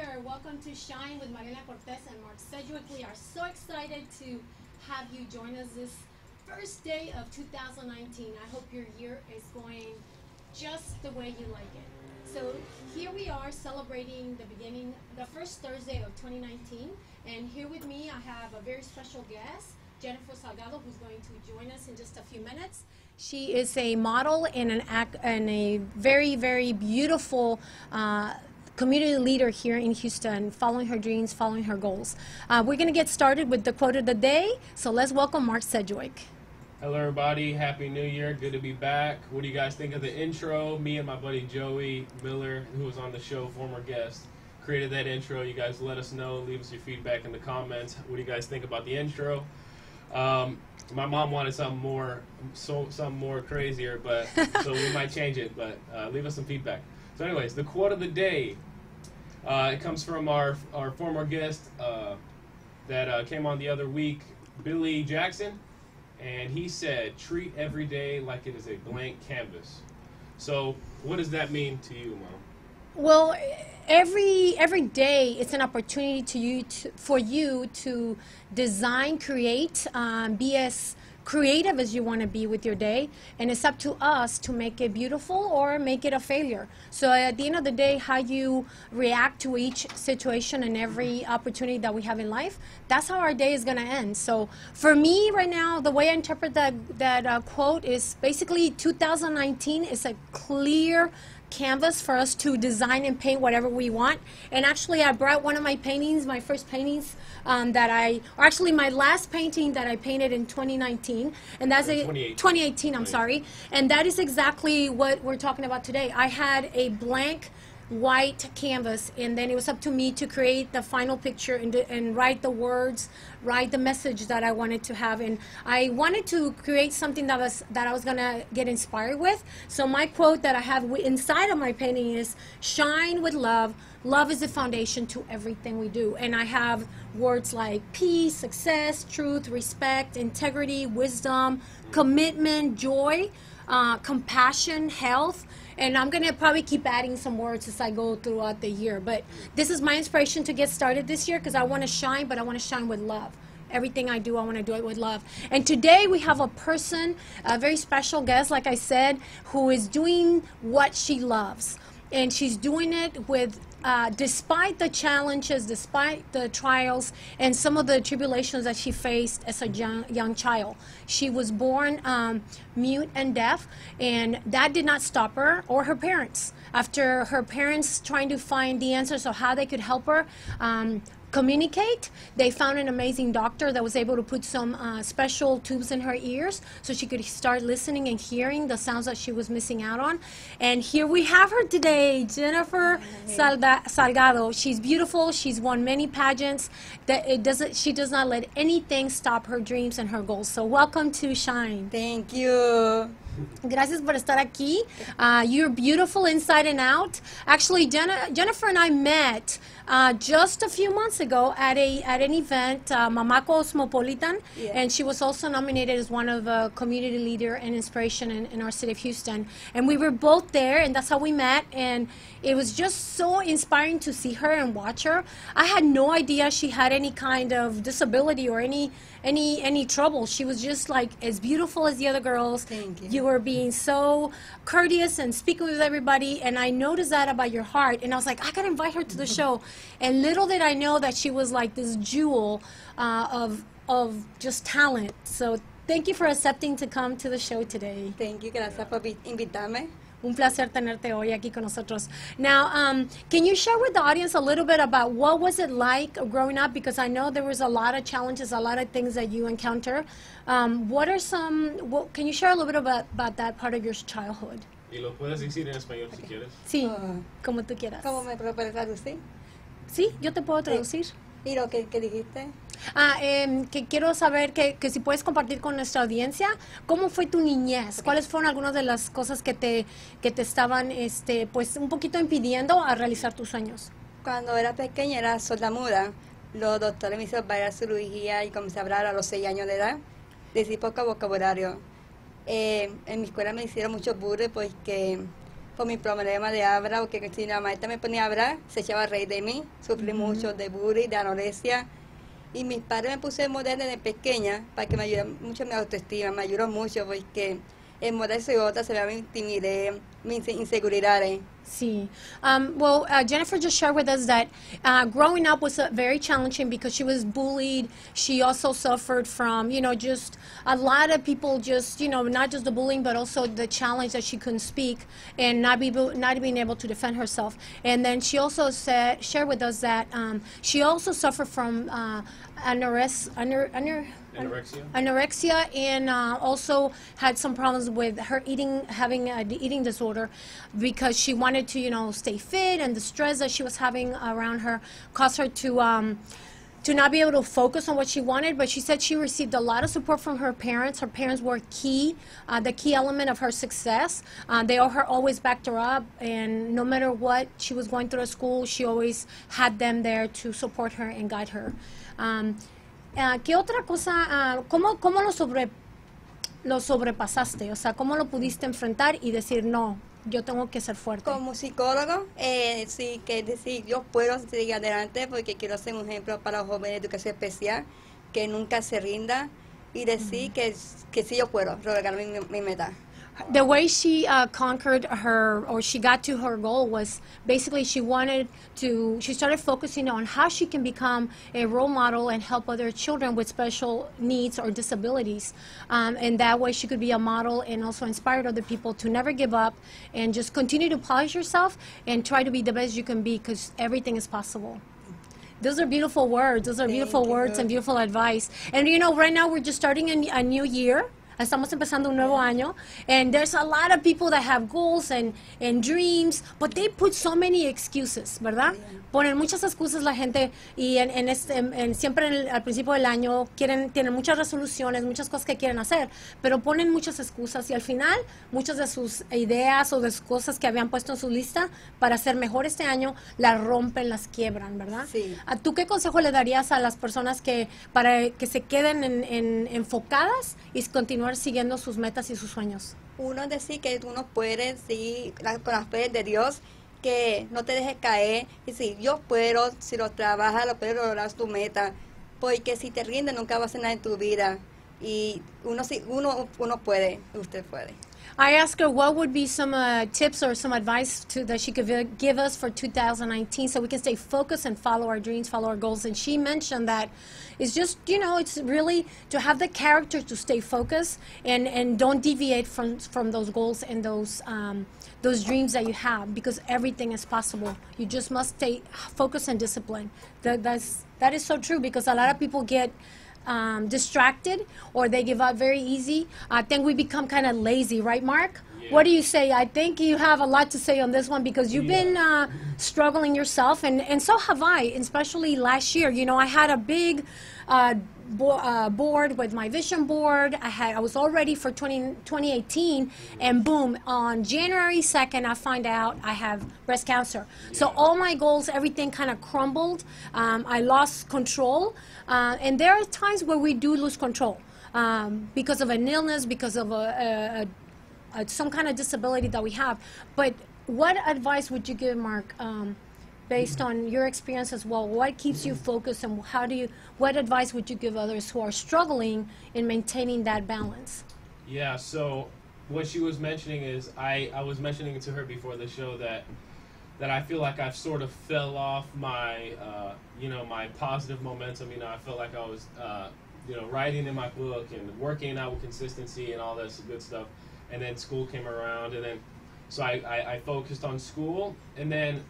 here. Welcome to Shine with Mariana Cortez and Mark Sedgwick. We are so excited to have you join us this first day of 2019. I hope your year is going just the way you like it. So here we are celebrating the first Thursday of 2019. And here with me, I have a very special guest, Jennifer Salgado, who's going to join us in just a few minutes. She is a model and a very, very beautiful community leader here in Houston, following her dreams, following her goals. We're going to get started with the quote of the day, so let's welcome Mark Sedgwick. Hello everybody, Happy New Year, good to be back. What do you guys think of the intro? Me and my buddy Joey Miller, who was on the show, former guest, created that intro. You guys let us know, leave us your feedback in the comments. What do you guys think about the intro? My mom wanted something more crazier, but so we might change it, but leave us some feedback. So anyways, the quote of the day, it comes from our former guest that came on the other week, Billy Jackson, and he said, treat every day like it is a blank canvas. So what does that mean to you, Mom? Well, every day it's an opportunity for you to design, create, be as creative as you want to be with your day, and it's up to us to make it beautiful or make it a failure. So at the end of the day, how you react to each situation and every opportunity that we have in life, that's how our day is going to end. So for me right now, the way I interpret that quote is basically 2019 is a clear canvas for us to design and paint whatever we want. And actually I brought one of my paintings, my first paintings my last painting that I painted in 2019, and that's 2018, I'm sorry, and that is exactly what we're talking about today. I had a blank white canvas, and then it was up to me to create the final picture and write the words, write the message that I wanted to have. And I wanted to create something that I was gonna get inspired with. So my quote that I have inside of my painting is, shine with love. Love is the foundation to everything we do. And I have words like peace, success, truth, respect, integrity, wisdom, commitment, joy, compassion, health. And I'm going to probably keep adding some words as I go throughout the year. But this is my inspiration to get started this year, because I want to shine, but I want to shine with love. Everything I do, I want to do it with love. And today we have a person, a very special guest, like I said, who is doing what she loves. And she's doing it with, despite the challenges, despite the trials, and some of the tribulations that she faced as a young child. She was born mute and deaf, and that did not stop her or her parents. After her parents trying to find the answers of how they could help her communicate, they found an amazing doctor that was able to put some special tubes in her ears so she could start listening and hearing the sounds that she was missing out on. And here we have her today, Jennifer Salgado. She's beautiful. She's won many pageants. She does not let anything stop her dreams and her goals. So welcome to Shine. Thank you. Gracias por estar aquí. You're beautiful inside and out. Actually, Jennifer and I met just a few months ago at an event, Mamá Cosmopolitan, yeah. And she was also nominated as one of the community leader and inspiration in our city of Houston. And we were both there, and that's how we met. And it was just so inspiring to see her and watch her. I had no idea she had any kind of disability or any trouble. She was just like as beautiful as the other girls. Thank you. You were being so courteous and speaking with everybody, and I noticed that about your heart, and I was like, I gotta invite her to the show. And little did I know that she was like this jewel of just talent. So thank you for accepting to come to the show today. Thank you. Gracias por invitarme. Un placer tenerte hoy aquí con nosotros. Now, can you share with the audience a little bit about what was it like growing up? Because I know there was a lot of challenges, a lot of things that you encounter. Can you share a little bit about that part of your childhood? Y lo puedes decir en español si quieres. Sí, como tú quieras. ¿Cómo me puedes traducir? Sí, yo te puedo traducir. ¿Y lo que dijiste? Que quiero saber que si puedes compartir con nuestra audiencia cómo fue tu niñez, cuáles fueron algunas de las cosas que te estaban pues un poquito impidiendo a realizar tus sueños. Cuando era pequeña era sordomuda. Los doctores me hicieron varias cirugías y comencé a hablar a los 6 años de edad. Decir poco vocabulario. En mi escuela me hicieron mucho bullying porque por mi problema de habla, porque si la maestra me ponía a hablar, se echaba a reír de mí, sufrí mucho de bullying, de anorexia, y mis padres me pusieron modelo desde pequeña para que me ayudara mucho mi autoestima, me ayudó mucho porque en modelo soy otra, se vea mi timidez, mis inseguridades. See, Jennifer just shared with us that growing up was very challenging because she was bullied. She also suffered from, just a lot of people just, not just the bullying, but also the challenge that she couldn't speak and not being able to defend herself. And then she also shared with us that she also suffered from anorexia, and also had some problems with her having the eating disorder, because she wanted to, stay fit, and the stress that she was having around her caused her to not be able to focus on what she wanted. But she said she received a lot of support from her parents. Her parents were key, the key element of her success. They always backed her up, and no matter what she was going through at school, she always had them there to support her and guide her. ¿Qué otra cosa, cómo lo sobrepasaste? O sea, ¿cómo lo pudiste enfrentar y decir, no, yo tengo que ser fuerte? Como psicólogo, sí, que decir, yo puedo seguir adelante porque quiero ser un ejemplo para los jóvenes de educación especial, que nunca se rinda, y decir que sí yo puedo lograr mi meta. The way she conquered she got to her goal was basically she started focusing on how she can become a role model and help other children with special needs or disabilities. And that way she could be a model and also inspire other people to never give up and just continue to polish yourself and try to be the best you can be, because everything is possible. Those are beautiful words. Those are beautiful words and beautiful advice. And right now we're just starting a new year. Estamos empezando un nuevo año, and there's a lot of people that have goals and dreams, but they put so many excuses, ¿verdad? Yeah. Ponen muchas excusas la gente, y siempre al principio del año tienen muchas resoluciones, muchas cosas que quieren hacer, pero ponen muchas excusas, y al final muchas de sus ideas o de sus cosas que habían puesto en su lista para ser mejor este año, las rompen, las quiebran, ¿verdad? Sí. ¿Tú qué consejo le darías a las personas para que se queden enfocadas y continuar siguiendo sus metas y sus sueños? Uno decir que uno puede seguir con la fe de Dios, que no te dejes caer, y si yo puedo, si lo trabajas, lo puedes lograr tu meta, porque si te rindes nunca vas a hacer nada en tu vida, y uno puede, usted puede. I asked her what would be some tips or some advice that she could give us for 2019 so we can stay focused and follow our dreams, follow our goals. And she mentioned that it's just, it's really to have the character to stay focused and don't deviate from those goals and those dreams that you have, because everything is possible. You just must stay focused and disciplined. That is so true, because a lot of people get distracted, or they give up very easy. I think we become kind of lazy, right, Mark? Yeah. What do you say? I think you have a lot to say on this one, because you've been struggling yourself, and so have I, especially last year. I had a big board with my vision board. I was all ready for 2018, and boom, on January 2nd, I find out I have breast cancer. Yeah. So all my goals, everything kind of crumbled. I lost control, and there are times where we do lose control because of an illness, because of some kind of disability that we have. But what advice would you give, Mark, based on your experience as well? What keeps you focused, and what advice would you give others who are struggling in maintaining that balance? Yeah, so what she was mentioning is, I was mentioning to her before the show that I feel like I've sort of fell off my, my positive momentum. I felt like I was, writing in my book and working out with consistency and all this good stuff. And then school came around, and then so I focused on school, and then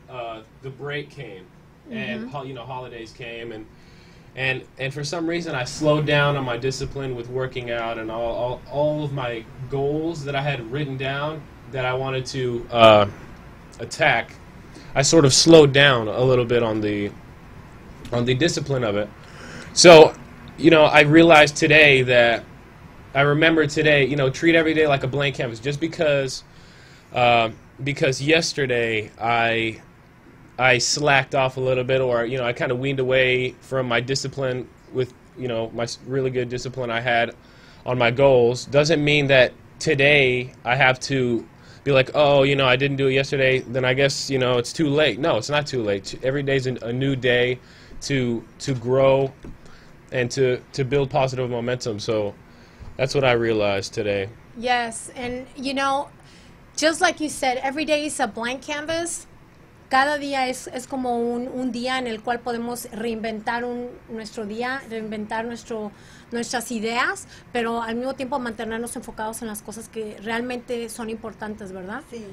the break came, and holidays came, and for some reason I slowed down on my discipline with working out, and all of my goals that I had written down that I wanted to attack, I sort of slowed down a little bit on the discipline of it. So I realized today that I remember today, treat every day like a blank canvas. Just because yesterday I slacked off a little bit, or I kind of weaned away from my discipline with my really good discipline I had on my goals, doesn't mean that today I have to be like, oh, you know, I didn't do it yesterday, then I guess, you know, it's too late. No, it's not too late. Every day's a new day to grow and to build positive momentum. So that's what I realized today. Yes, and you know, just like you said, every day is a blank canvas. Cada día es como un día en el cual podemos reinventar nuestro día, reinventar nuestras ideas, pero al mismo tiempo mantenernos enfocados en las cosas que realmente son importantes, ¿verdad? Sí.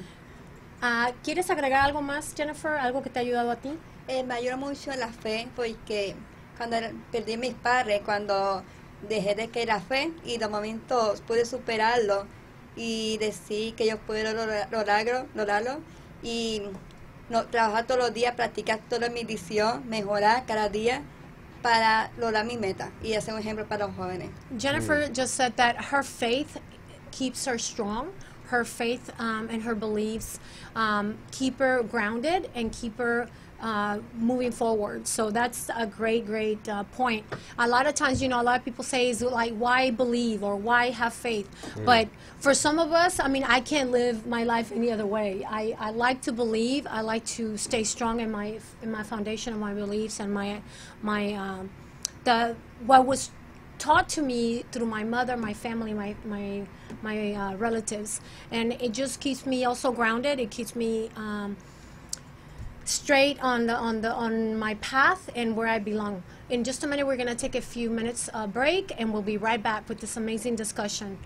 ¿Quieres agregar algo más, Jennifer? ¿Algo que te ha ayudado a ti? Me ayuda mucho la fe porque cuando perdí mis padres, cuando dejé de creer la fe y de momento pude superarlo y decir que yo puedo lograrlo y trabajar todos los días, practicar toda mi visión, mejorar cada día para lograr mi meta y hacer un ejemplo para los jóvenes. Jennifer just said that her faith keeps her strong. Her faith and her beliefs keep her grounded and keep her moving forward. So that's a great point. A lot of times, you know, a lot of people say is like, why believe or why have faith? But for some of us, I mean, I can't live my life any other way. I like to believe. I like to stay strong in my foundation of my beliefs and what was taught to me through my mother, my family, my relatives, and it just keeps me also grounded. It keeps me straight on my path and where I belong. In just a minute, we're going to take a few minutes break, and we'll be right back with this amazing discussion.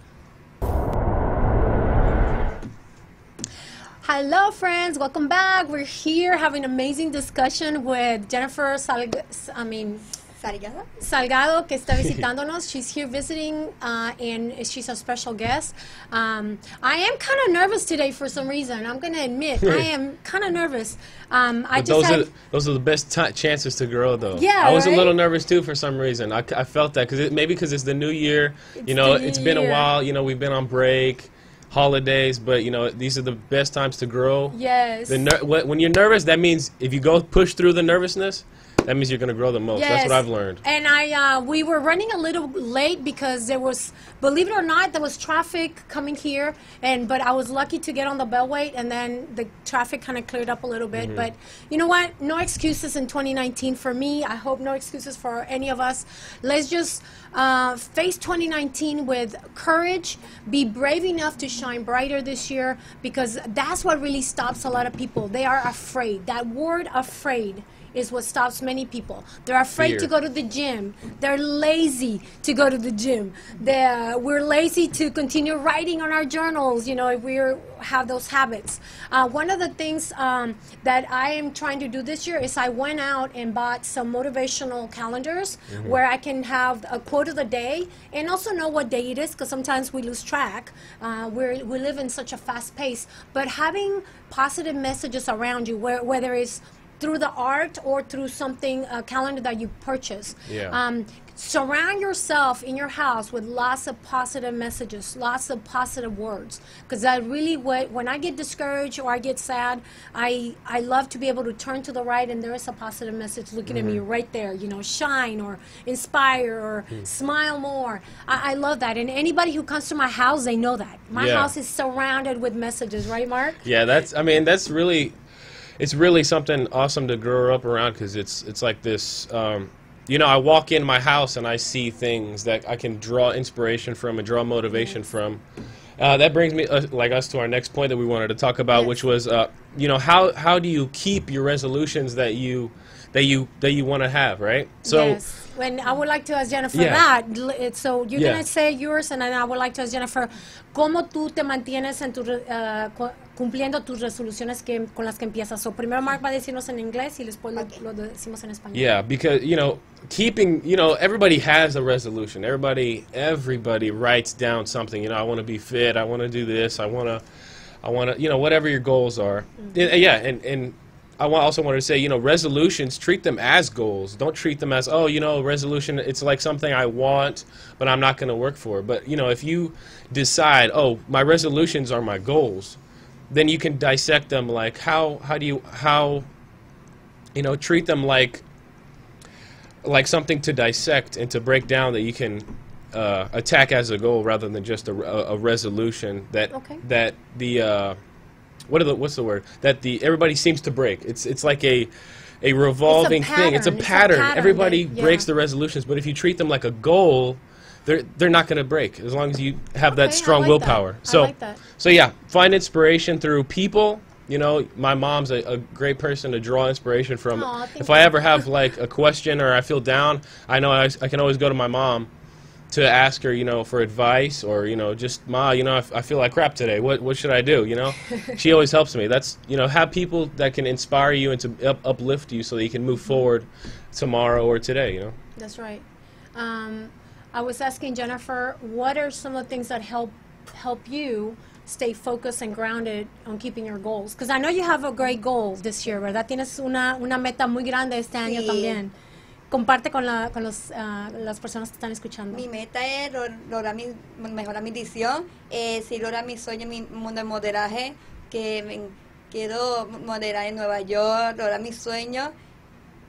Hello, friends. Welcome back. We're here having an amazing discussion with Jennifer Salgado, que está visitándonos. She's here visiting, and she's a special guest. I am kind of nervous today for some reason. I'm going to admit, I am kind of nervous. Those are the best chances to grow, though. Yeah, I was right? a little nervous, too, for some reason. I felt that, maybe because it's the new year. You know, it's been a while. You know, we've been on break, holidays, but, you know, these are the best times to grow. Yes. When you're nervous, that means if you go push through the nervousness, that means you're going to grow the most. Yes. That's what I've learned. And we were running a little late because there was, believe it or not, there was traffic coming here. But I was lucky to get on the Bellway, and then the traffic kind of cleared up a little bit. But you know what? No excuses in 2019 for me. I hope no excuses for any of us. Let's just face 2019 with courage. Be brave enough to shine brighter this year, because that's what really stops a lot of people. They are afraid. That word afraid is what stops many people. They're afraid to go to the gym. They're lazy to go to the gym. We're lazy to continue writing on our journals, you know, if we have those habits. One of the things that I am trying to do this year is I went out and bought some motivational calendars where I can have a quote of the day and also know what day it is, because sometimes we lose track. We live in such a fast pace. But having positive messages around you, whether it's through the art or through something, a calendar that you purchase. Surround yourself in your house with lots of positive messages, lots of positive words, because that really, when I get discouraged or I get sad, I love to be able to turn to the right and there is a positive message looking at me right there, you know, shine or inspire or smile more. I love that, and anybody who comes to my house, they know that. My house is surrounded with messages, right, Mark? Yeah, that's really... It's really something awesome to grow up around, because it's like this, you know, I walk in my house and I see things that I can draw inspiration from and draw motivation from. That brings me, like us, to our next point that we wanted to talk about, which was, you know, how do you keep your resolutions that you want to have, right? So, when I would like to ask Jennifer that, so you're going to say yours, and then I would like to ask Jennifer, ¿cómo tú te mantienes en cumpliendo tus resoluciones con las que empiezas? So primero Mark va a decirnos en inglés y después lo decimos en español. Yeah, because, you know, everybody has a resolution. Everybody writes down something. You know, I want to be fit. I want to do this. I want to, you know, whatever your goals are. And I also wanted to say, you know, resolutions, treat them as goals. Don't treat them as, oh, you know, resolution, it's like something I want, but I'm not going to work for. But, you know, if you decide, oh, my resolutions are my goals, then you can dissect them like how you know, treat them like something to dissect and to break down that you can attack as a goal rather than just a resolution that what's the word that everybody seems to break. It's like a revolving thing. It's a pattern. Everybody breaks the resolutions, but if you treat them like a goal, they're not going to break as long as you have that strong willpower. So yeah, find inspiration through people. You know, my mom's a great person to draw inspiration from. If I ever have like a question or I feel down, I know I can always go to my mom to ask her, you know, for advice, or, you know, just, Ma, you know, I feel like crap today. What should I do, you know? She always helps me. That's, you know, have people that can inspire you and to uplift you so that you can move forward tomorrow or today, you know? That's right. I was asking Jennifer, what are some of the things that help you stay focused and grounded on keeping your goals? Because I know you have a great goal this year, ¿verdad? Tienes una meta muy grande este año también. Comparte con las personas que están escuchando. Mi meta es mejorar mi dicción, si lograr mi sueño, mi mundo de modelaje, que quiero modelar en Nueva York, lograr mi sueño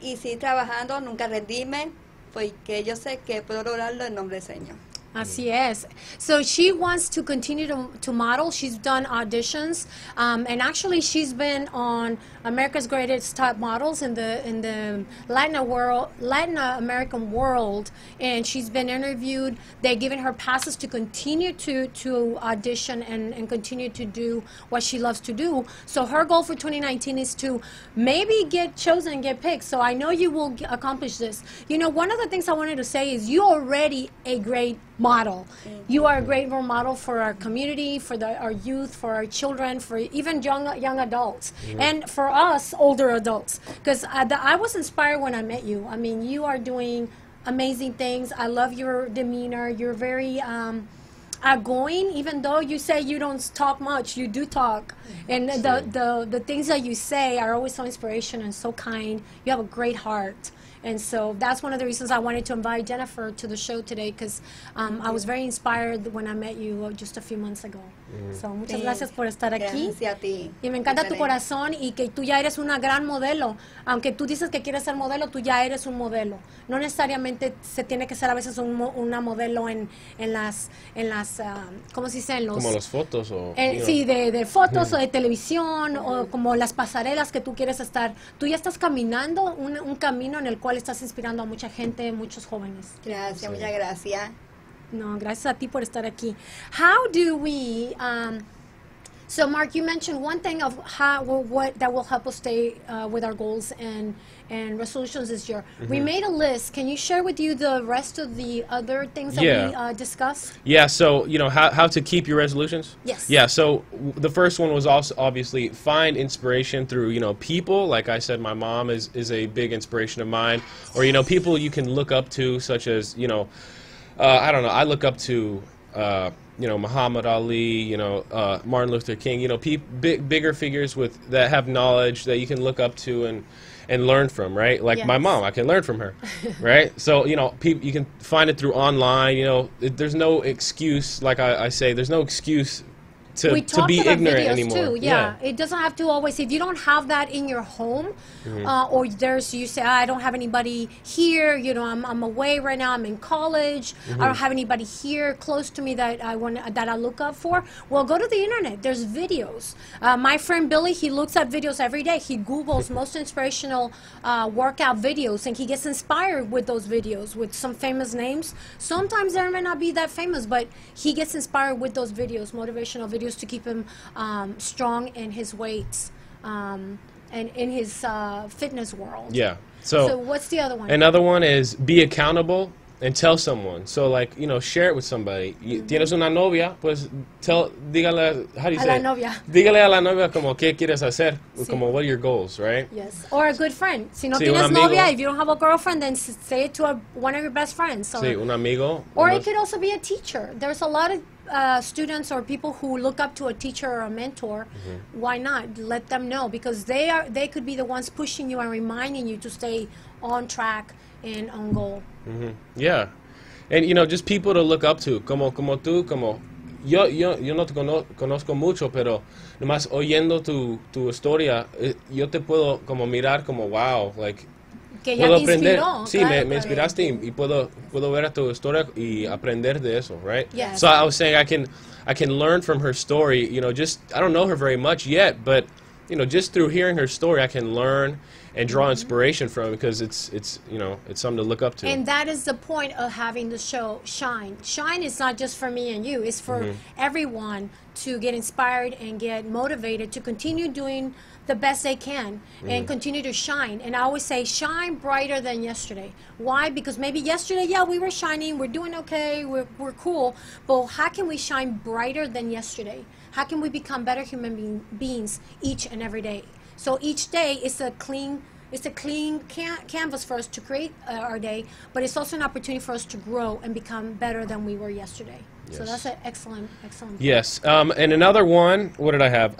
y seguir trabajando, nunca rendirme, porque yo sé que puedo lograrlo en nombre del Señor. Así es. So she wants to continue to model. She's done auditions, and actually she's been on America's Greatest Top Models in the Latin American world, and she's been interviewed. They're giving her passes to continue to audition and continue to do what she loves to do. So her goal for 2019 is to maybe get chosen and get picked. So I know you will accomplish this. You know, one of the things I wanted to say is you're already a great model. You are a great role model for our community, for our youth, for our children, for even young adults, and for us older adults. Because I was inspired when I met you. I mean, you are doing amazing things. I love your demeanor. You're very outgoing, even though you say you don't talk much. You do talk, and the things that you say are always so inspirational and so kind. You have a great heart. And so that's one of the reasons I wanted to invite Jennifer to the show today, because I was very inspired when I met you just a few months ago. So muchas gracias por estar aquí. Gracias a ti. Y me encanta tu corazón y que tú ya eres una gran modelo. Aunque tú dices que quieres ser modelo, tú ya eres un modelo. No necesariamente se tiene que ser a veces una modelo en las ¿cómo se dice? Como las fotos o... sí, de fotos o de televisión o como las pasarelas que tú quieres estar. Tú ya estás caminando un camino en el cual estás inspirando a mucha gente, muchos jóvenes. Gracias, muchas gracias. No, gracias a ti por estar aquí. How do we, so Mark, you mentioned one thing of what that will help us stay with our goals and resolutions this year. We made a list. Can you share with you the rest of the other things that we discussed? Yeah, so, you know, how to keep your resolutions? Yes. Yeah, so the first one was also obviously find inspiration through, you know, people. Like I said, my mom is a big inspiration of mine. Or, you know, people you can look up to, such as, you know, I don't know, I look up to, you know, Muhammad Ali, you know, Martin Luther King, you know, bigger figures that have knowledge that you can look up to and learn from, right? Like my mom, I can learn from her, right? So, you know, you can find it through online, you know, there's no excuse, like I say, there's no excuse to be ignorant anymore. Too. Yeah, it doesn't have to always. If you don't have that in your home, or you say, I don't have anybody here. You know, I'm away right now. I'm in college. I don't have anybody here close to me that I look up for. Well, go to the internet. There's videos. My friend Billy, he looks at videos every day. He Googles most inspirational workout videos, and he gets inspired with those videos with some famous names. Sometimes they may not be that famous, but he gets inspired with those videos, motivational videos, to keep him strong in his weights and in his fitness world. Yeah. So what's the other one? Another one is be accountable and tell someone. So, like, you know, share it with somebody. Tienes una novia, pues dígale, how do you say? A la novia. Dígale a la novia como qué quieres hacer, como what are your goals, right? Yes. Or a good friend. Si no tienes novia, if you don't have a girlfriend, then say it to one of your best friends. So, sí, un amigo. Or it could also be a teacher. There's a lot of students or people who look up to a teacher or a mentor. Why not let them know, because they could be the ones pushing you and reminding you to stay on track and on goal. Yeah, and you know, just people to look up to, como tú, como yo no te conozco mucho, pero nomás oyendo tu historia, yo te puedo como mirar como wow, like que ya puedo te aprender. inspiró. Sí, claro, me claro. inspiraste y puedo ver a tu historia y aprender de eso, right? Yes. So I was saying I can learn from her story, you know, just, I don't know her very much yet, but, you know, just through hearing her story, I can learn and draw inspiration from it because it's you know, it's something to look up to. And that is the point of having the show Shine. Shine is not just for me and you, it's for everyone to get inspired and get motivated to continue doing the best they can and continue to shine. And I always say shine brighter than yesterday. Why? Because maybe yesterday, yeah, we were shining, we're doing okay, we're cool, but how can we shine brighter than yesterday? How can we become better human beings each and every day? So each day is a clean canvas for us to create our day, but it's also an opportunity for us to grow and become better than we were yesterday. So Yes. that's an excellent point. Yes, and another one, what did I have?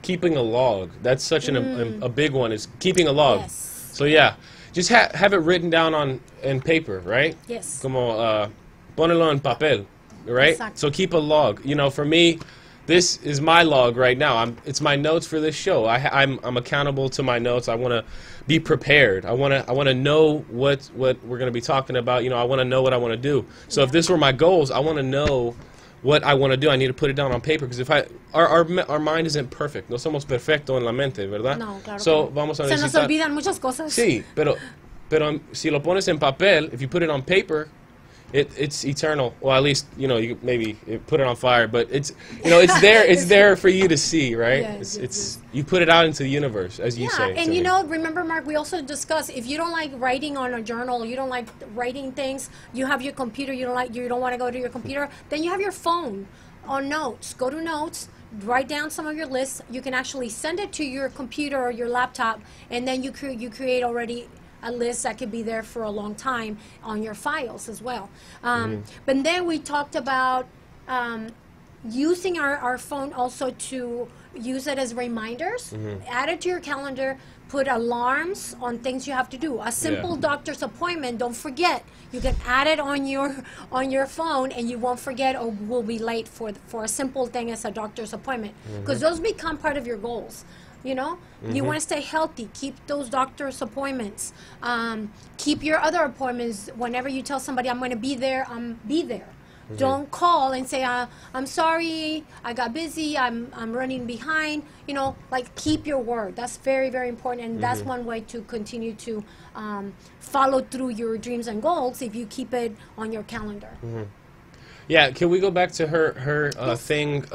Keeping a log. That's such a big one, is keeping a log. Yes. So yeah, just have it written down in paper, right? Yes. Como ponerlo en papel, right? Exacto. So keep a log. You know, for me, this is my log right now. It's my notes for this show. I'm accountable to my notes. I want to be prepared. I want to know what we're going to be talking about. You know, I want to know what I want to do. So if this were my goals, I want to know what I want to do. I need to put it down on paper because if our mind isn't perfect. No somos perfecto en la mente, ¿verdad? No, claro So que no. vamos a Se nos necesitar. olvidan muchas cosas. Sí, pero si lo pones en papel, if you put it on paper, it's eternal. Well, at least, you know, you maybe put it on fire, but it's, you know, it's there. It's there for you to see, right? Yes, It's you put it out into the universe, as you say. And you know, remember, Mark, we also discussed if you don't like writing on a journal, you don't like writing things, you have your computer, you don't want to go to your computer, then you have your phone on notes. Go to notes, write down some of your lists. You can actually send it to your computer or your laptop, and then you create already a list that could be there for a long time on your files as well. But then we talked about using our phone also to use it as reminders. Add it to your calendar. Put alarms on things you have to do. A simple doctor's appointment, don't forget. You can add it on your phone, and you won't forget or will be late for a simple thing as a doctor's appointment. Because those become part of your goals. You know, you want to stay healthy. Keep those doctor's appointments. Keep your other appointments. Whenever you tell somebody, I'm going to be there, be there. Don't call and say, I'm sorry, I got busy, I'm running behind. You know, like, keep your word. That's very, very important. And that's one way to continue to follow through your dreams and goals if you keep it on your calendar. Yeah, can we go back to her thing?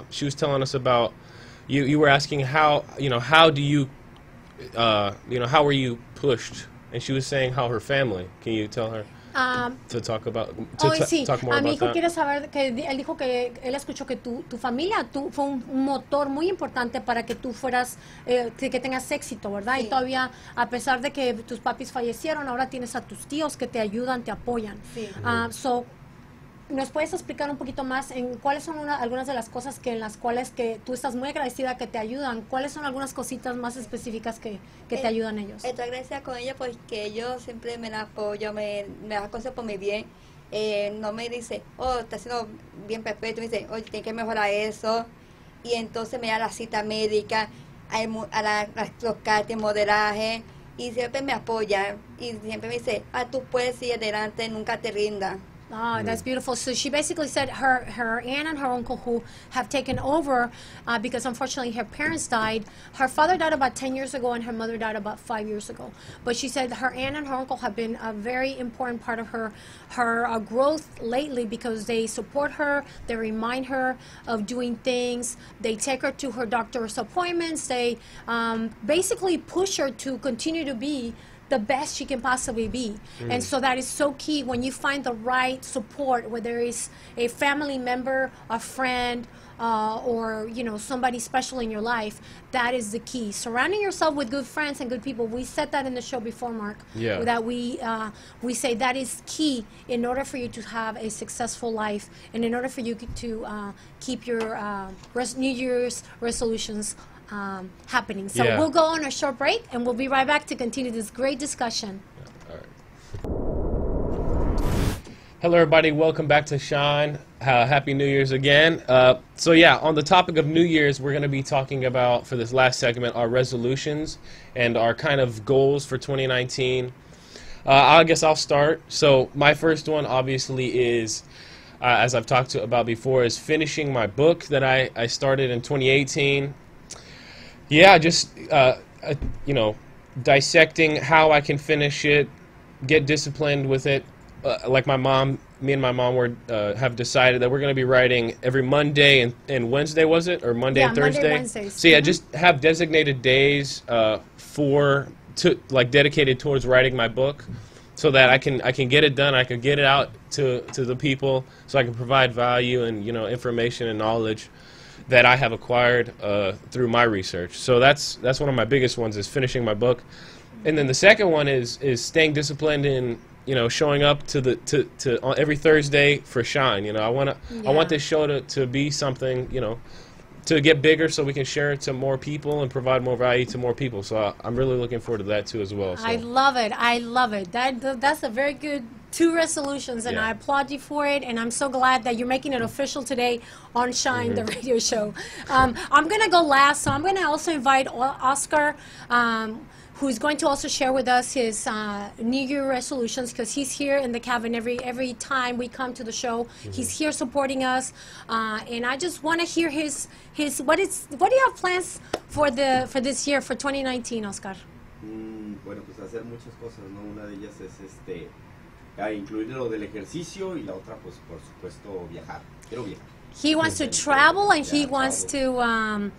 She was telling us about, you were asking how do you, how were you pushed? And she was saying how her family. Can you tell her to talk about Sí, talk more a mi about hijo that? quiere saber que él dijo que él escuchó que tu familia fue un motor muy importante para que tú fueras, que tengas éxito, ¿verdad? Sí. Y todavía, a pesar de que tus papis fallecieron, ahora tienes a tus tíos que te ayudan, te apoyan. Sí. So, ¿nos puedes explicar un poquito más en cuáles son algunas de las cosas en las cuales que tú estás muy agradecida que te ayudan? ¿Cuáles son algunas cositas más específicas que te ayudan ellos? Estoy agradecida con ella porque ellos siempre me la apoyo, me da cosas por mi bien. No me dice, oh, está haciendo bien perfecto. Me dice, oye, tienes que mejorar eso. Y entonces me da la cita médica, los cartes, modelaje. Y siempre me apoya. Y siempre me dice, tú puedes ir adelante, nunca te rindas. Oh, that's beautiful. So she basically said her aunt and her uncle who have taken over because unfortunately her parents died. Her father died about 10 years ago and her mother died about 5 years ago. But she said her aunt and her uncle have been a very important part of her growth lately because they support her, they remind her of doing things, they take her to her doctor's appointments, they basically push her to continue to be the best she can possibly be. And so that is so key when you find the right support, whether it's a family member, a friend, or somebody special in your life. That is the key. Surrounding yourself with good friends and good people. We said that in the show before, Mark. Yeah. That we say that is key in order for you to have a successful life and in order for you to keep your New Year's resolutions happening. So Yeah. we'll go on a short break and we'll be right back to continue this great discussion. All right. Hello, everybody. Welcome back to Shine. Happy New Year's again. So yeah, on the topic of New Year's, we're going to be talking about, for this last segment, our resolutions and our kind of goals for 2019. I guess I'll start. So my first one, obviously, is, as I've talked about before, is finishing my book that I started in 2018. Yeah, just, dissecting how I can finish it, get disciplined with it. Like me and my mom have decided that we're going to be writing every Monday and Wednesday, was it? Or Monday and Thursday? Monday, Wednesdays. So yeah, just have designated days dedicated towards writing my book, so that I can get it done, I can get it out to the people, so I can provide value and information and knowledge that I have acquired through my research. So that's one of my biggest ones, is finishing my book. And then the second one is staying disciplined in showing up to every Thursday for Shine. I want this show to be something, to get bigger, so we can share it to more people and provide more value to more people. So I'm really looking forward to that too as well. So. I love it. That's a very good 2 resolutions, and I applaud you for it, and I'm so glad that you're making it official today on Shine, the radio show. I'm going to go last, so I'm going to also invite Oscar, who's going to also share with us his New Year resolutions, because he's here in the cabin every time we come to the show. He's here supporting us, and I just want to hear his what do you have plans for this year, for 2019, Oscar? Bueno, pues hacer muchas cosas, ¿no? Una de ellas es incluir lo del ejercicio, y la otra, pues por supuesto, viajar. Quiero viajar. He wants to travel, and he wants to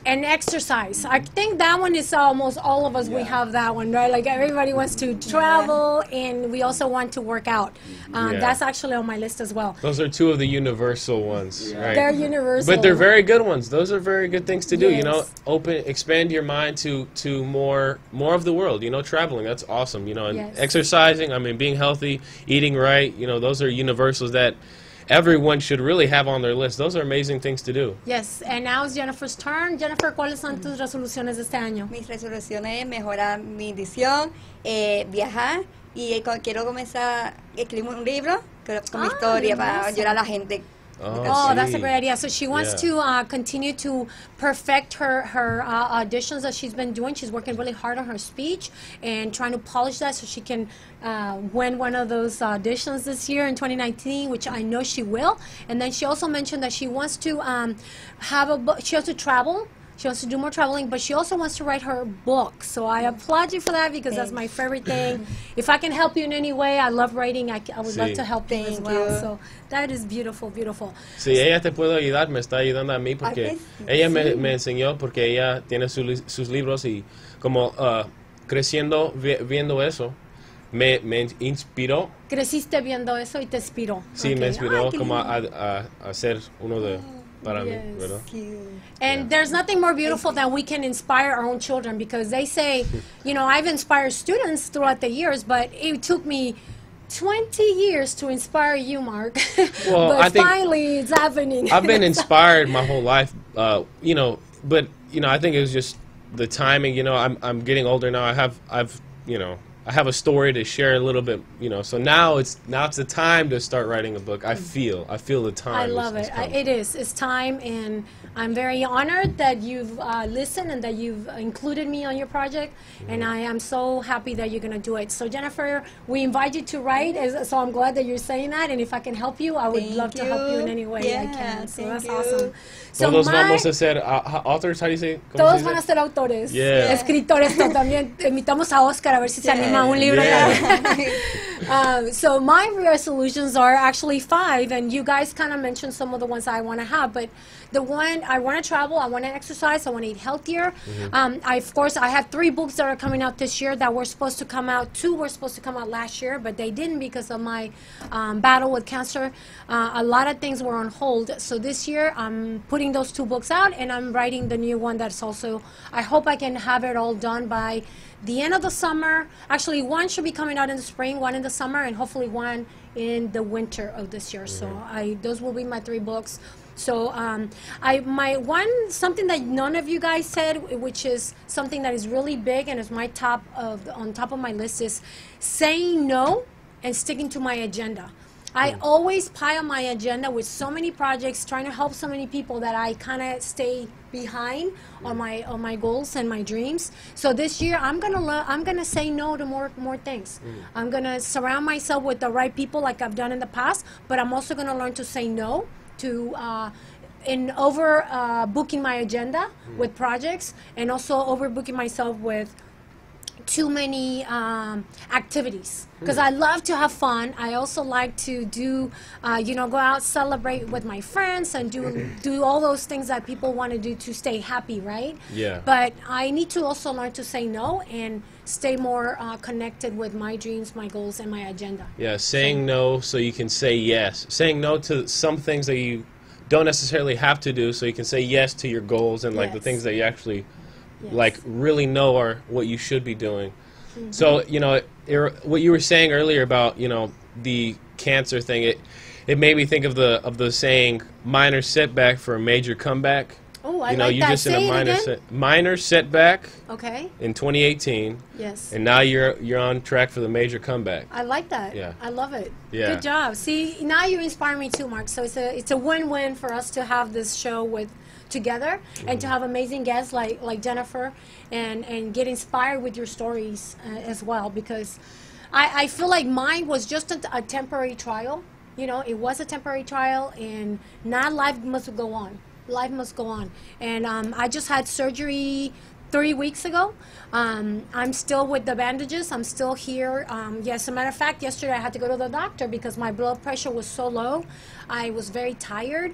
and exercise. I think that one is almost all of us. We have that one, right? Like everybody wants to travel, and we also want to work out. That's actually on my list as well. Those are 2 of the universal ones, right? They're universal, but they're very good ones. Those are very good things to do. Yes. Expand your mind to more of the world. Traveling, that's awesome. And exercising. I mean, being healthy, eating right. Those are universals that everyone should really have on their list. Those are amazing things to do. Yes, and now it's Jennifer's turn. Jennifer, ¿cuáles son tus resoluciones de este año? Mis resoluciones es mejorar mi dicción, viajar, y quiero comenzar a escribir un libro con mi historia para ayudar a la gente. Oh, that's a great idea. So she wants to continue to perfect her auditions that she's been doing. She's working really hard on her speech and trying to polish that so she can win one of those auditions this year in 2019, which I know she will. And then she also mentioned that she wants to she wants to travel. She wants to do more traveling, but she also wants to write her book. So I applaud you for that, because that's my favorite thing. If I can help you in any way, I love writing. I would love to help you as well. So that is beautiful, beautiful. Sí, ella te puede ayudar, me está ayudando a mí, porque ella me enseñó, porque ella tiene sus libros, y como creciendo, viendo eso, me inspiró. Creciste viendo eso y te inspiró. Sí, me inspiró como a hacer uno de... And there's nothing more beautiful than we can inspire our own children, because they say, I've inspired students throughout the years, but it took me 20 years to inspire you, Mark. Well, but finally it's happening. I've been inspired my whole life, but I think it was just the timing. I'm getting older now. I have a story to share a little bit, so now it's the time to start writing a book. I feel the time. I love it. It's time, and I'm very honored that you've listened and that you've included me on your project, and I am so happy that you're going to do it. So Jennifer, we invite you to write, so I'm glad that you're saying that, and if I can help you, I would love to help you in any way I can. So that's awesome. So todos vamos a ser authors, how do you say? Todos van a ser autores, escritores. También invitamos a Oscar a ver si se anima a un libro. So my resolutions are actually 5, and you guys kind of mentioned some of the ones I want to have, but the one, I want to travel, I want to exercise, I want to eat healthier. Of course, I have 3 books that are coming out this year that were supposed to come out. 2 were supposed to come out last year, but they didn't because of my battle with cancer. A lot of things were on hold. So this year, I'm putting those 2 books out, and I'm writing the new one that's also, I hope I can have it all done by the end of the summer. Actually, 1 should be coming out in the spring, 1 in the summer, and hopefully 1 in the winter of this year. So those will be my 3 books. So something that none of you guys said, which is something that is really big and is on top of my list, is saying no and sticking to my agenda. I always pile my agenda with so many projects, trying to help so many people that I kind of stay behind on my goals and my dreams. So this year I'm gonna say no to more things. I'm gonna surround myself with the right people like I've done in the past, but I'm also gonna learn to say no to booking my agenda with projects, and also overbooking myself with too many activities, because I love to have fun. I also like to do go out, celebrate with my friends, and do all those things that people want to do to stay happy, right? Yeah. But I need to also learn to say no and stay more connected with my dreams, my goals, and my agenda. Yeah, saying no so you can say yes. Saying no to some things that you don't necessarily have to do, so you can say yes to your goals and like the Yes. things that you actually Yes. like really know are what you should be doing. So what you were saying earlier about the cancer thing, it made me think of the saying minor setback for a major comeback. Oh, I You know, like you're that. just in Say a it again. minor setback Okay. in 2018, Yes. and now you're on track for the major comeback. I like that. Yeah. I love it. Yeah. Good job. See, now you inspire me too, Mark. So it's a win-win for us to have this show together and to have amazing guests like Jennifer and get inspired with your stories as well, because I feel like mine was just a temporary trial. It was a temporary trial, and now life must go on. Life must go on. And I just had surgery 3 weeks ago. I'm still with the bandages. I'm still here. Yes, as a matter of fact, yesterday I had to go to the doctor because my blood pressure was so low. I was very tired.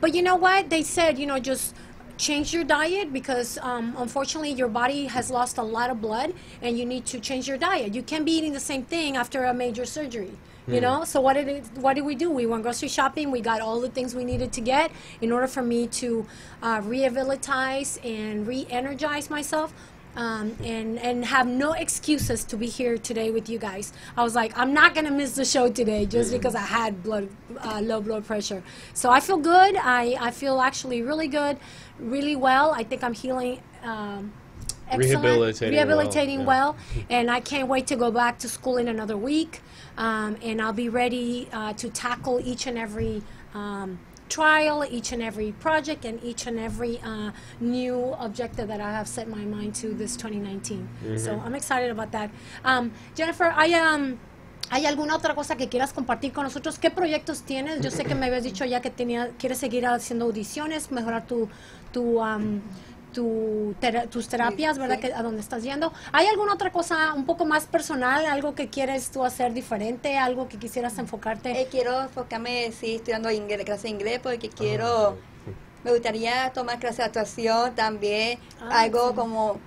But you know what? They said, just change your diet, because unfortunately your body has lost a lot of blood, and you need to change your diet. You can't be eating the same thing after a major surgery. So what did we do? We went grocery shopping. We got all the things we needed to get in order for me to rehabilitate and re-energize myself, and have no excuses to be here today with you guys. I was like, I'm not gonna miss the show today just because I had low blood pressure. So I feel good. I feel actually really good, really well. I think I'm healing. Excellent. Rehabilitating well, and I can't wait to go back to school in another week, and I'll be ready to tackle each and every trial, each and every project, and each and every new objective that I have set my mind to this 2019. So I'm excited about that. Jennifer, ¿hay alguna otra cosa que quieras compartir con nosotros? ¿Qué proyectos tienes? Yo sé que me habías dicho ya que quieres seguir haciendo audiciones, mejorar tus terapias, ¿verdad? Sí. Que a dónde estás yendo. ¿Hay alguna otra cosa un poco más personal, algo que quieres tú hacer diferente, algo que quisieras enfocarte? Quiero enfocarme, estudiando clase de inglés, porque me gustaría tomar clase de actuación también, algo sí. como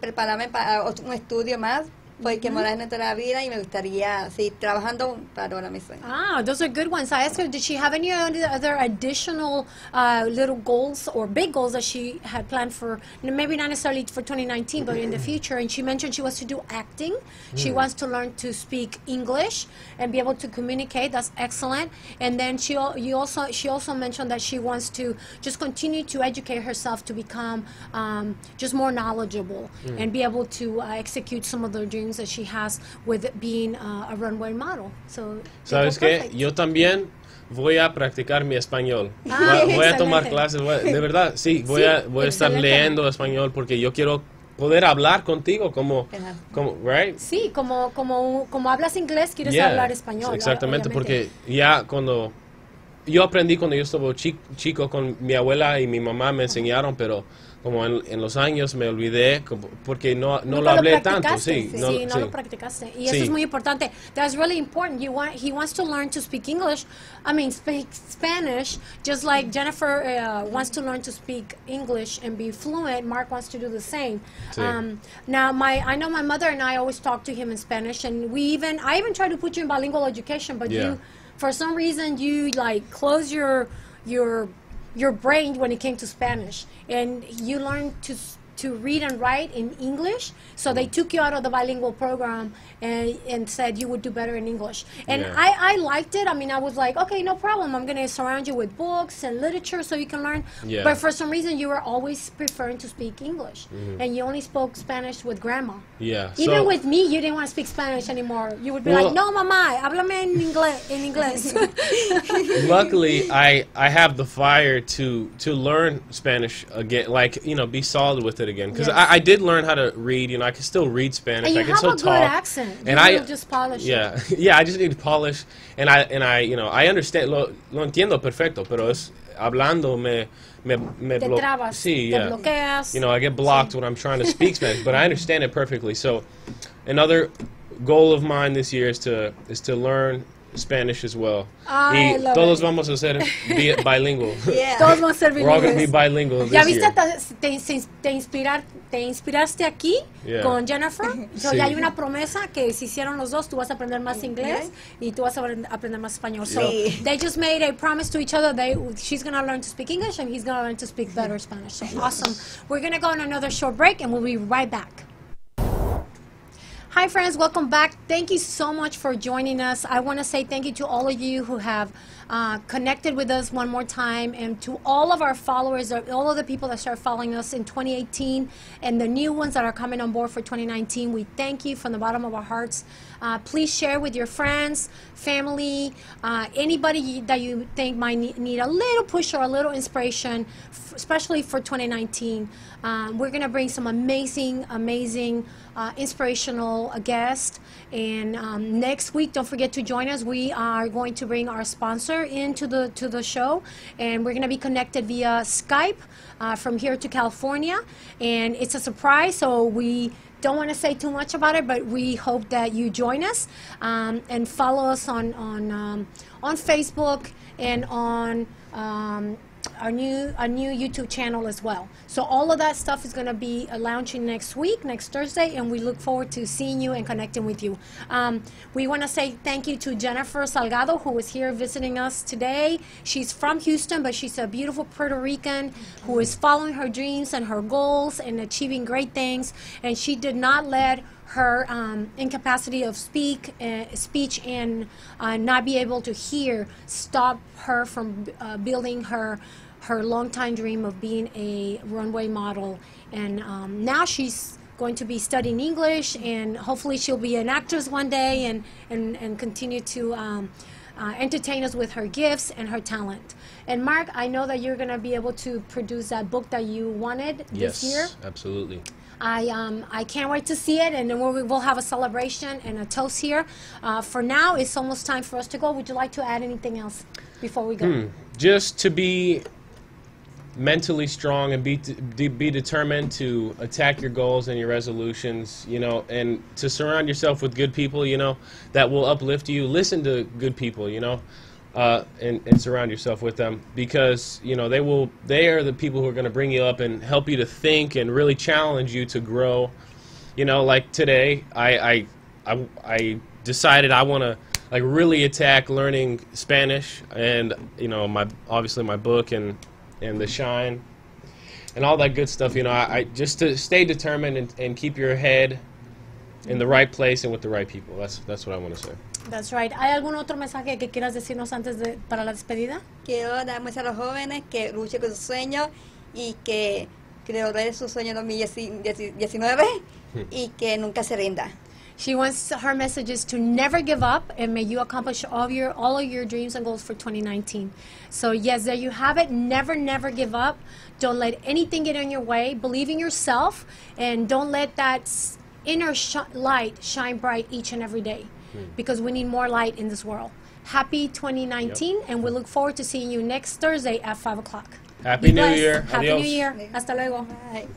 prepararme para un estudio más, porque me en toda la vida y me gustaría seguir trabajando para ahora mis sueños. Those are good ones. I asked her, did she have any other additional little goals or big goals that she had planned for, maybe not necessarily for 2019, but in the future? And she mentioned she wants to do acting. She wants to learn to speak English and be able to communicate. That's excellent. And then she also mentioned that she wants to just continue to educate herself to become just more knowledgeable and be able to execute some of the dreams that she has with being a runway model. So, ¿Sabes qué? perfect. Yo también voy a practicar mi español. Ah, Voy a tomar excelente. clases, de verdad, sí, voy a estar excelente. leyendo español porque yo quiero poder hablar contigo como right? Sí, como hablas inglés, quieres Yeah, hablar español. exactamente, obviamente. porque ya cuando yo aprendí cuando yo estaba chico con mi abuela y mi mamá me enseñaron, pero como en los años me olvidé porque no Nunca lo hablé tanto. practicaste, Sí, no sí. lo practicaste. Y Sí. eso es muy importante. That's really important. He wants to learn to speak English. Speak Spanish, just like Jennifer wants to learn to speak English and be fluent. Mark wants to do the same. Sí. Now, I know my mother and I always talk to him in Spanish, and I even try to put you in bilingual education, but Yeah. you, for some reason, you like close your brain when it came to Spanish, and you learn to to read and write in English. So they took you out of the bilingual program and said you would do better in English. And I liked it. I mean, I was like, okay, no problem. I'm going to surround you with books and literature so you can learn. Yeah. But for some reason, you were always preferring to speak English. And you only spoke Spanish with grandma. Yeah. Even with me, you didn't want to speak Spanish anymore. You would be like, no, mamá, háblame en inglés. Luckily, I have the fire to learn Spanish again, like, you know, be solid with it again. Because I did learn how to read, you know, I can still read Spanish. And you I can have still a good talk. accent. And you just polish it. Yeah, I just need to polish. And I you know, I understand, lo entiendo perfecto, pero es hablando me Te trabas, sí, te yeah. bloqueas. You know, I get blocked when I'm trying to speak Spanish, but I understand it perfectly. So, another goal of mine this year is to learn Spanish as well. I Y love todos it. vamos a ser bilingual. Yeah. Todos van a ser We're all going to be bilingües. bilingual ¿Ya this viste? year. Te inspiraste aquí Yeah. con Jennifer. So, Sí. ya hay una promesa que si hicieron los dos, tú vas a aprender más inglés y tú vas a aprender más español. So Sí. they just made a promise to each other. She's going to learn to speak English and he's going to learn to speak better Spanish. So awesome. We're going to go on another short break and we'll be right back. Hi friends, welcome back. Thank you so much for joining us. I want to say thank you to all of you who have connected with us one more time, and to all of our followers, all of the people that started following us in 2018 and the new ones that are coming on board for 2019. We thank you from the bottom of our hearts. Please share with your friends, family, anybody that you think might need a little push or a little inspiration, especially for 2019. We're going to bring some amazing inspirational guests, and next week, don't forget to join us. We are going to bring our sponsor into the show, and we're going to be connected via Skype from here to California, and it's a surprise, so we don't want to say too much about it, but we hope that you join us and follow us on Facebook and on our new YouTube channel as well. So all of that stuff is going to be launching next week, next Thursday, and we look forward to seeing you and connecting with you. We want to say thank you to Jennifer Salgado, who is here visiting us today. She's from Houston, but she's a beautiful Puerto Rican who is following her dreams and her goals and achieving great things, and she did not let her incapacity of speech and not be able to hear stop her from building her long-time dream of being a runway model. And now she's going to be studying English, and hopefully she'll be an actress one day and continue to entertain us with her gifts and her talent. And Mark, I know that you're going to be able to produce that book that you wanted this year. Yes, absolutely. I can't wait to see it, and then we'll have a celebration and a toast here. For now, it's almost time for us to go. Would you like to add anything else before we go? Just to be mentally strong and be determined to attack your goals and your resolutions, you know, and to surround yourself with good people, you know, that will uplift you. Listen to good people, you know, and surround yourself with them, because, you know, they are the people who are going to bring you up and help you to think and really challenge you to grow. You know, like today, I decided I want to like really attack learning Spanish, and, you know, obviously my book and the shine and all that good stuff. You know, I just to stay determined and keep your head in the right place and with the right people. That's what I want to say. That's right. ¿Hay algún otro mensaje que quieras decirnos antes para la despedida? Quiero dar muestra a los jóvenes que luchen con sus sueños y que logren sus sueños en 2019 y que nunca se rinda. She wants her message is to never give up, and may you accomplish all of your dreams and goals for 2019. So yes, there you have it. Never give up. Don't let anything get in your way. Believe in yourself, and don't let that inner light shine bright each and every day, because we need more light in this world. Happy 2019, and we look forward to seeing you next Thursday at 5 o'clock. Happy New blessed. Year. Happy Adios. New Year. Hasta luego. Bye.